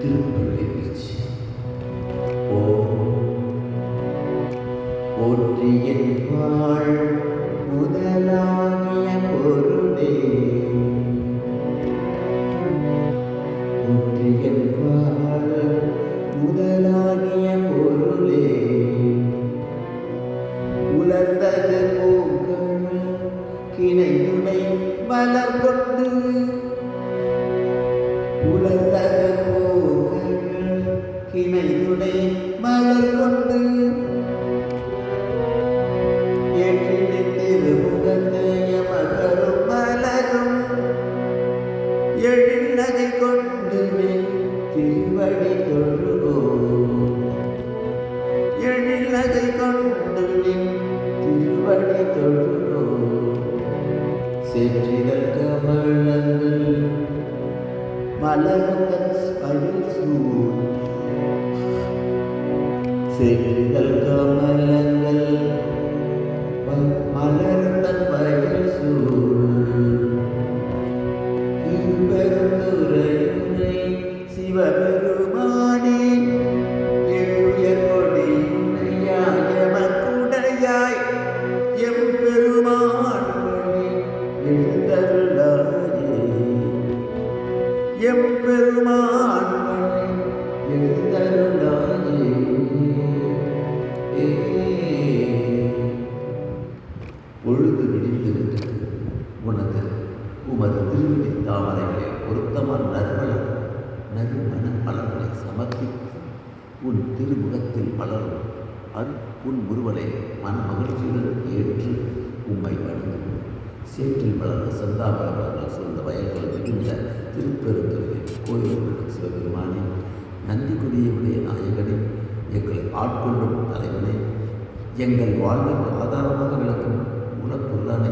திருப்பள்ளி ஓ போற்றியன் வாழ் முதலாகிய பொருளே போற்றியன் வாழ் முதலாகிய பொருளே உலர்ந்தது பூக்கள் கிணையுடை மலர் கொண்டு உலர்ந்தது பூக்கள் கிணையுடை மலர் கொண்டு திருமுகத்து எமகரும் மலரும் எழில்நகை கொண்டு திருவடி தொழுகோ எழில்நகை கொண்டு திருவடி தொழுகோ சேற்றிதழ் கமலங்கள் மலருந்தன் அழில் சூழ் சேற்றிதழ் கமலங்கள் மலர்ந்தன் வயல் சூழ் திருப்பெருந்துறையுனை சிவபெருமானே எழுயர் கொடியுனையாய் எமக்குடையாய் எம்பெருமான் வழி எழுந்தருளாயே எம்பெருமான் வழி எழுந்தருளாயே. பொழுது விடிந்துவிட்டது. உமது திருவிழி தாமரைகளை பொருத்தமான நறுமண பலர்களை சமர்ப்பி உன் திருமுகத்தில் பலரும் உன் முருவலை மன மகிழ்ச்சியுடன் ஏற்று உம்மை வணங்கும். சேற்றில் வளர்ந்த செந்தாமர மலர்கள் சூழ்ந்த வயல்கள் மிகுந்த திருப்பெருந்துறையில் கோயில்களும் சிவபெருமானே, நந்தி கொடியுடைய நாயகனே, எங்களை ஆட்கொள்ளும் தலைவனே, எங்கள் வாழ்வுக்கு ஆதாரமாக விளக்கும் மூலப்பொருளான